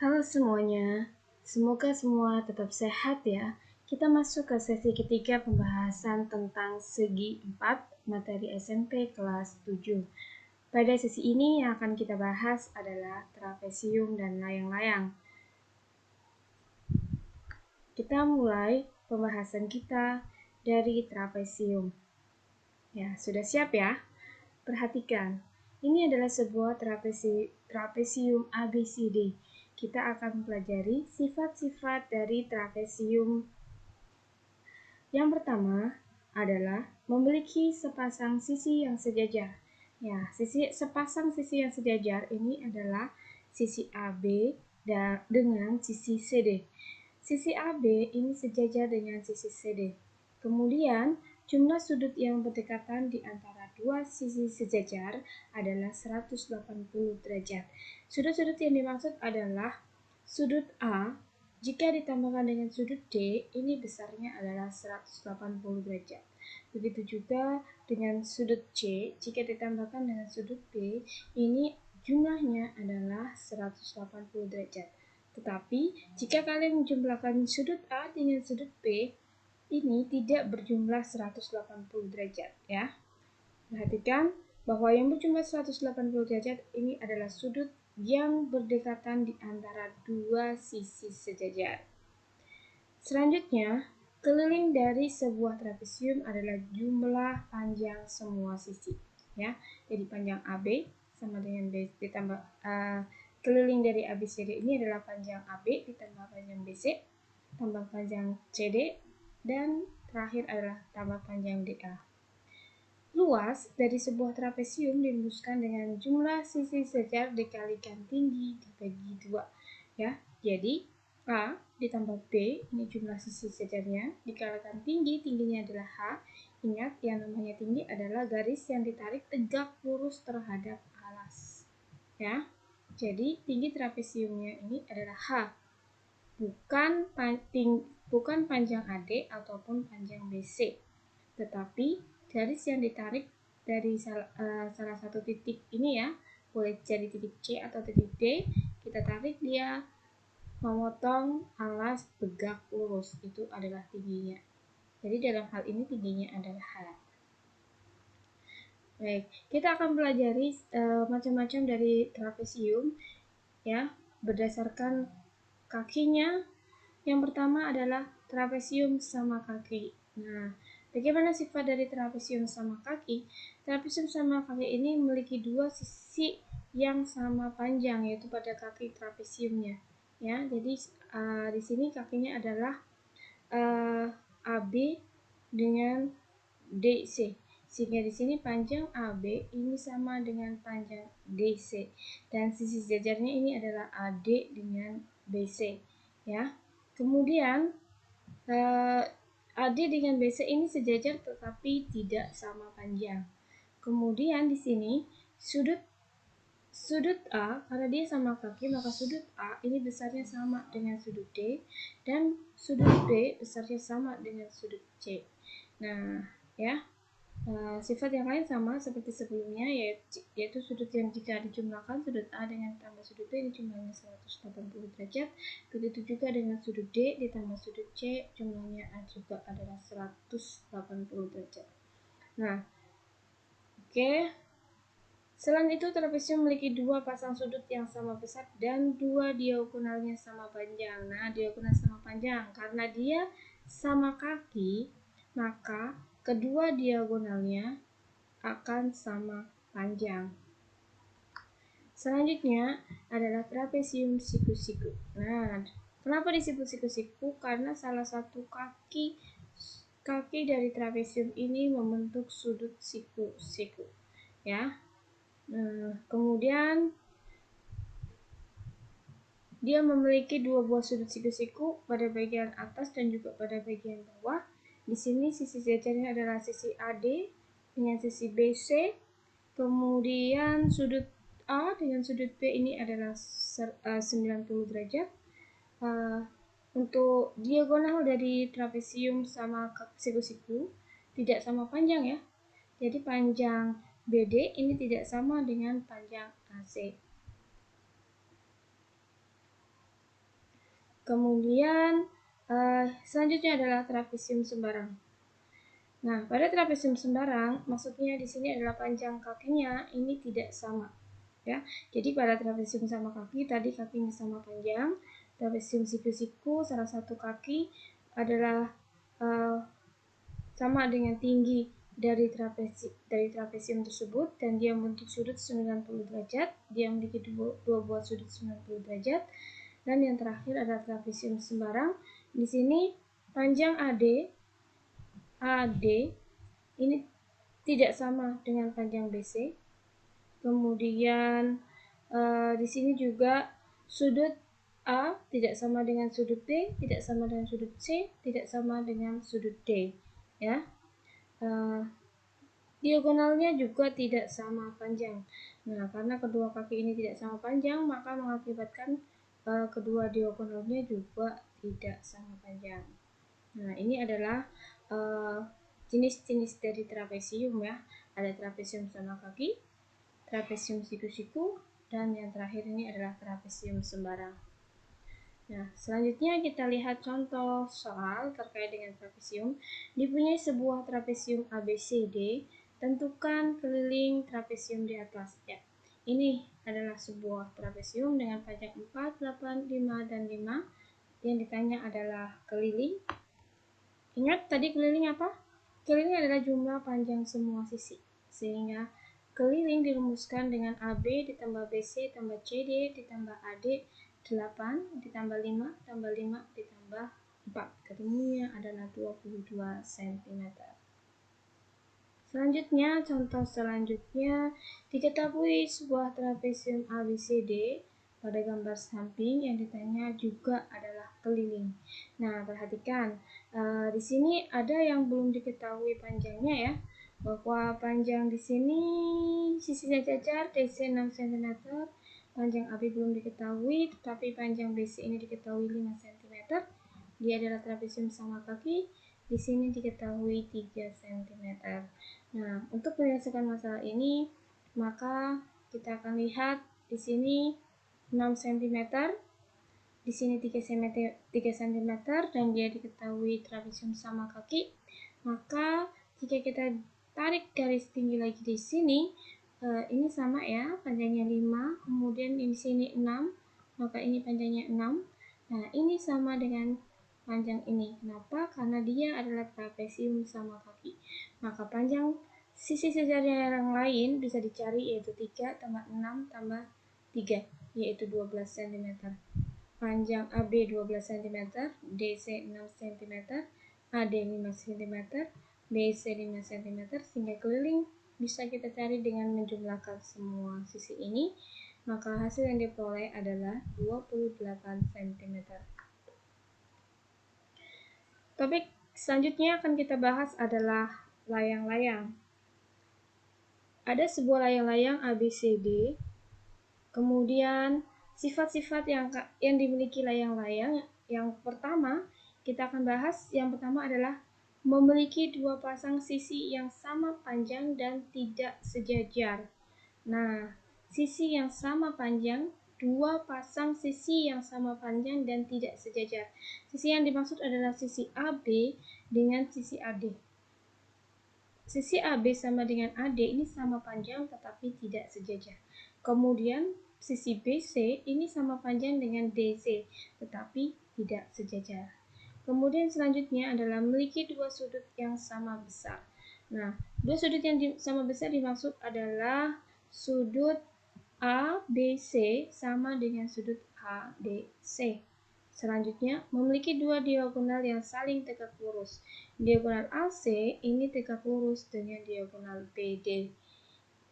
Halo semuanya, semoga semua tetap sehat ya. Kita masuk ke sesi ketiga pembahasan tentang segi 4 materi SMP kelas 7. Pada sesi ini yang akan kita bahas adalah trapesium dan layang-layang. Kita mulai pembahasan kita dari trapesium. Ya, sudah siap ya? Perhatikan, ini adalah sebuah trapesium ABCD. Kita akan pelajari sifat-sifat dari trapesium. Yang pertama adalah memiliki sepasang sisi yang sejajar. Ya, sepasang sisi yang sejajar ini adalah sisi AB dengan sisi CD. Sisi AB ini sejajar dengan sisi CD. Kemudian, jumlah sudut yang berdekatan di antara dua sisi sejajar adalah 180 derajat. Sudut-sudut yang dimaksud adalah sudut A jika ditambahkan dengan sudut D, ini besarnya adalah 180 derajat. Begitu juga dengan sudut C, jika ditambahkan dengan sudut B, ini jumlahnya adalah 180 derajat. Tetapi, jika kalian menjumlahkan sudut A dengan sudut B, ini tidak berjumlah 180 derajat, ya. Perhatikan bahwa yang berjumlah 180 derajat ini adalah sudut yang berdekatan di antara dua sisi sejajar. Selanjutnya, keliling dari sebuah trapesium adalah jumlah panjang semua sisi. Ya, jadi panjang AB sama dengan B ditambah keliling dari ABCD ini adalah panjang AB ditambah panjang BC tambah panjang CD dan terakhir adalah tambah panjang DA. Luas dari sebuah trapesium dirumuskan dengan jumlah sisi sejajar dikalikan tinggi dibagi 2. Ya, jadi A ditambah B, ini jumlah sisi sejajarnya, dikalikan tingginya adalah H. Ingat, yang namanya tinggi adalah garis yang ditarik tegak lurus terhadap alas. Ya, jadi tinggi trapesiumnya ini adalah H, bukan panjang AD ataupun panjang BC, tetapi garis yang ditarik dari salah satu titik ini ya, boleh jadi titik C atau titik D, kita tarik dia memotong alas tegak lurus, itu adalah tingginya. Jadi dalam hal ini tingginya adalah H. Baik, kita akan pelajari macam-macam dari trapesium ya, berdasarkan kakinya. Yang pertama adalah trapesium sama kaki. Nah, bagaimana sifat dari trapesium sama kaki? Trapesium sama kaki ini memiliki dua sisi yang sama panjang, yaitu pada kaki trapesiumnya. Ya, jadi di sini kakinya adalah AB dengan DC. Sehingga di sini panjang AB ini sama dengan panjang DC, dan sisi sejajarnya ini adalah AD dengan BC. Ya, kemudian AD dengan BC ini sejajar tetapi tidak sama panjang. Kemudian di sini sudut A, karena dia sama kaki, maka sudut A ini besarnya sama dengan sudut D, dan sudut B besarnya sama dengan sudut C. Nah, ya, sifat yang lain sama seperti sebelumnya, yaitu sudut yang jika dijumlahkan sudut A dengan tambah sudut B ini jumlahnya 180 derajat. Begitu juga dengan sudut D ditambah sudut C, jumlahnya juga adalah 180 derajat. Nah, oke. Selain itu, trapesium memiliki dua pasang sudut yang sama besar dan dua diagonalnya sama panjang. Nah, diagonal sama panjang karena dia sama kaki, maka kedua diagonalnya akan sama panjang. Selanjutnya adalah trapesium siku-siku. Nah, kenapa disebut siku-siku? Karena salah satu kaki dari trapesium ini membentuk sudut siku-siku. Ya. Nah, kemudian dia memiliki dua buah sudut siku-siku pada bagian atas dan juga pada bagian bawah. Di sini sisi sejajarnya adalah sisi AD dengan sisi BC. Kemudian sudut A dengan sudut B ini adalah 90 derajat. Untuk diagonal dari trapesium sama siku-siku tidak sama panjang ya. Jadi panjang BD ini tidak sama dengan panjang AC. Kemudian selanjutnya adalah trapesium sembarang. Nah, pada trapesium sembarang, maksudnya di sini adalah panjang kakinya ini tidak sama, ya. Jadi pada trapesium sama kaki tadi kakinya sama panjang. Trapesium siku-siku salah satu kaki adalah sama dengan tinggi dari trapesium tersebut dan dia membentuk sudut 90 derajat. Dia memiliki dua buah sudut 90 derajat. Dan yang terakhir adalah trapesium sembarang. Di sini panjang AD ini tidak sama dengan panjang BC. Kemudian di sini juga sudut A tidak sama dengan sudut B, tidak sama dengan sudut C, tidak sama dengan sudut D, ya. Diagonalnya juga tidak sama panjang. Nah, karena kedua kaki ini tidak sama panjang, maka mengakibatkan kedua diagonalnya juga tidak sama panjang. Nah, ini adalah jenis-jenis dari trapesium, ya. Ada trapesium sama kaki, trapesium siku-siku, dan yang terakhir ini adalah trapesium sembarang. Nah, selanjutnya kita lihat contoh soal terkait dengan trapesium. Dipunyai sebuah trapesium ABCD, tentukan keliling trapesium di atas. Ya, ini adalah sebuah trapesium dengan panjang 4, 8, 5, dan 5. Yang ditanya adalah keliling. Ingat tadi keliling apa? Keliling adalah jumlah panjang semua sisi. Sehingga keliling dirumuskan dengan AB ditambah BC tambah CD ditambah AD 8 ditambah 5 tambah 5 ditambah 4. Ketemunya adalah 22 cm. Selanjutnya, contoh selanjutnya, diketahui sebuah trapesium ABCD pada gambar samping yang ditanya juga adalah keliling. Nah, perhatikan, di sini ada yang belum diketahui panjangnya, ya. Bahwa panjang di sini sisinya cacar DC 6 cm, panjang AB belum diketahui, tetapi panjang BC ini diketahui 5 cm. Dia adalah trapesium sama kaki. Di sini diketahui 3 cm. Nah, untuk menyelesaikan masalah ini, maka kita akan lihat di sini 6 cm, di sini 3 cm, dan dia diketahui trapesium sama kaki. Maka jika kita tarik garis tinggi lagi di sini, ini sama, ya, panjangnya 5, kemudian di sini 6, maka ini panjangnya 6. Nah, ini sama dengan panjang ini. Kenapa? Karena dia adalah trapesium sama kaki. Maka panjang sisi sejarah yang lain bisa dicari, yaitu 3 tambah 6 tambah 3, yaitu 12 cm. Panjang AB 12 cm, DC 6 cm, AD 5 cm, BC 5 cm, sehingga keliling bisa kita cari dengan menjumlahkan semua sisi ini, maka hasil yang diperoleh adalah 28 cm. Topik selanjutnya akan kita bahas adalah layang-layang. Ada sebuah layang-layang ABCD, kemudian sifat-sifat yang dimiliki layang-layang. Yang pertama kita akan bahas, yang pertama adalah memiliki dua pasang sisi yang sama panjang dan tidak sejajar. Nah, sisi yang sama panjang, dua pasang sisi yang sama panjang dan tidak sejajar. Sisi yang dimaksud adalah sisi AB dengan sisi AD. Sisi AB sama dengan AD ini sama panjang tetapi tidak sejajar. Kemudian sisi BC ini sama panjang dengan DC tetapi tidak sejajar. Kemudian selanjutnya adalah memiliki dua sudut yang sama besar. Nah, dua sudut yang sama besar dimaksud adalah sudut ABC sama dengan sudut ADC. Selanjutnya, memiliki dua diagonal yang saling tegak lurus. Diagonal AC ini tegak lurus dengan diagonal BD.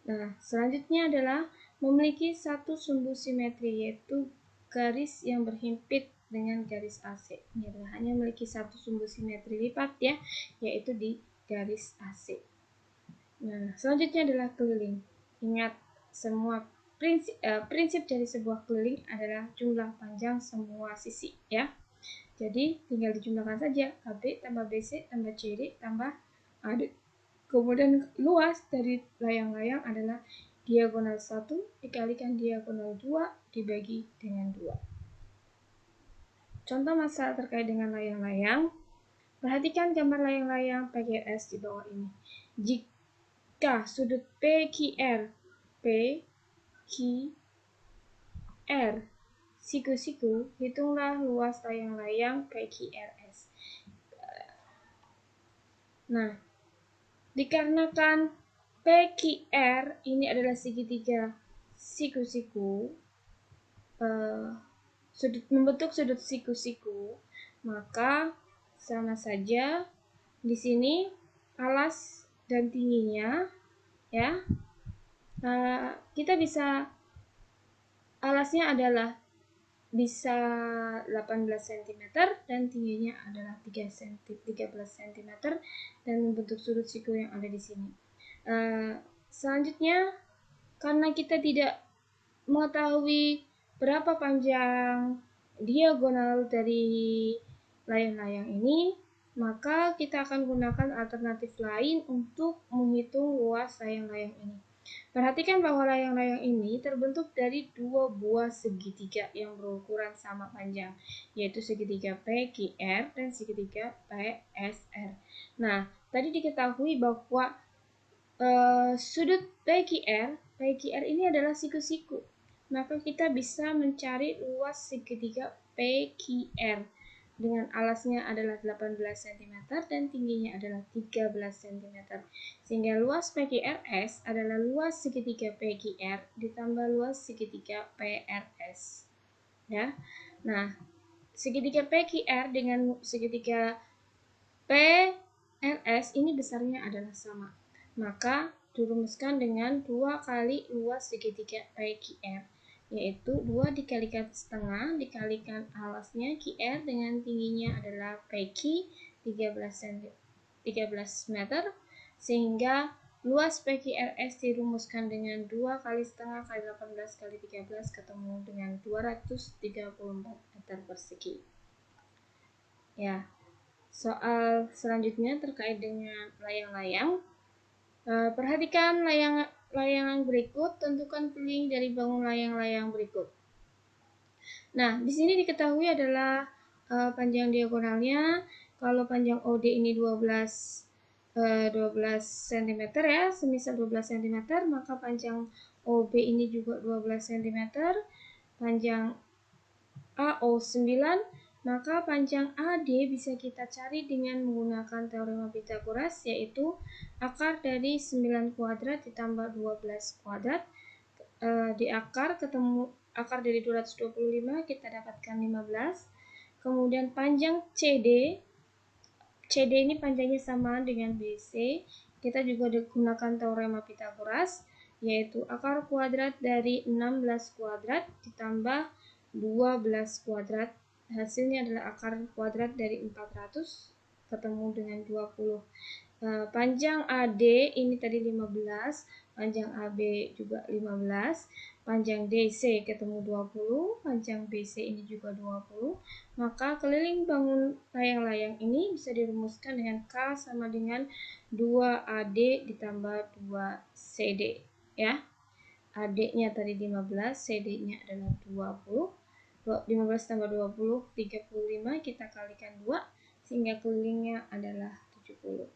Nah, selanjutnya adalah memiliki satu sumbu simetri, yaitu garis yang berhimpit dengan garis AC. Ini adalah hanya memiliki satu sumbu simetri lipat, ya, yaitu di garis AC. Nah, selanjutnya adalah keliling. Ingat, semua prinsip dari sebuah keliling adalah jumlah panjang semua sisi, ya. Jadi tinggal dijumlahkan saja, AB tambah BC tambah CD tambah AD. Kemudian luas dari layang-layang adalah diagonal 1 dikalikan diagonal 2 dibagi dengan 2. contoh masalah terkait dengan layang-layang. Perhatikan gambar layang-layang PQRS di bawah ini. Jika sudut PQR siku-siku, hitunglah luas layang-layang PQRS. Nah, dikarenakan PQR ini adalah segitiga siku-siku, membentuk sudut siku-siku, maka sama saja di sini alas dan tingginya, ya, kita bisa alasnya adalah bisa 18 cm dan tingginya adalah 13 cm dan membentuk sudut siku yang ada di sini. Selanjutnya, karena kita tidak mengetahui berapa panjang diagonal dari layang-layang ini, maka kita akan gunakan alternatif lain untuk menghitung luas layang-layang ini. Perhatikan bahwa layang-layang ini terbentuk dari dua buah segitiga yang berukuran sama panjang, yaitu segitiga PQR dan segitiga PSR. Nah, tadi diketahui bahwa sudut PQR ini adalah siku-siku. Maka kita bisa mencari luas segitiga PQR dengan alasnya adalah 18 cm dan tingginya adalah 13 cm. Sehingga luas PQRS adalah luas segitiga PQR ditambah luas segitiga PRS. Ya. Nah, segitiga PQR dengan segitiga PRS ini besarnya adalah sama. Maka dirumuskan dengan 2 kali luas segitiga PQR, yaitu 2 dikalikan setengah dikalikan alasnya QR dengan tingginya adalah PQ 13 meter, sehingga luas PQRS dirumuskan dengan 2 kali setengah kali 18 kali 13 ketemu dengan 234 meter persegi. Ya, soal selanjutnya terkait dengan layang-layang. Perhatikan layangan berikut, tentukan keliling dari bangun layang-layang berikut. Nah, di sini diketahui adalah panjang diagonalnya. Kalau panjang OD ini 12 cm ya, semisal 12 cm, maka panjang OB ini juga 12 cm. Panjang AO 9, maka panjang AD bisa kita cari dengan menggunakan teorema Pythagoras, yaitu akar dari 9 kuadrat ditambah 12 kuadrat. Di akar ketemu akar dari 225, kita dapatkan 15. Kemudian panjang CD ini panjangnya sama dengan BC. Kita juga gunakan teorema Pythagoras, yaitu akar kuadrat dari 16 kuadrat ditambah 12 kuadrat. Hasilnya adalah akar kuadrat dari 400 ketemu dengan 20. Panjang AD ini tadi 15, panjang AB juga 15, panjang DC ketemu 20, panjang BC ini juga 20. Maka keliling bangun layang-layang ini bisa dirumuskan dengan K sama dengan 2AD ditambah 2CD, ya. AD-nya tadi 15, CD-nya adalah 20. 15 tambah 20, 35, kita kalikan 2, sehingga kelilingnya adalah 70.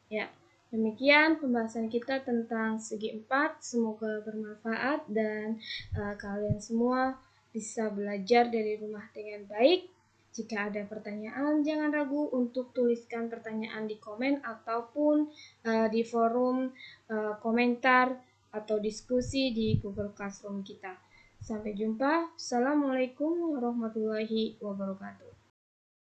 Ya, demikian pembahasan kita tentang segi 4. Semoga bermanfaat dan kalian semua bisa belajar dari rumah dengan baik. Jika ada pertanyaan, jangan ragu untuk tuliskan pertanyaan di komen ataupun di forum komentar atau diskusi di Google Classroom kita. Sampai jumpa. Assalamualaikum warahmatullahi wabarakatuh.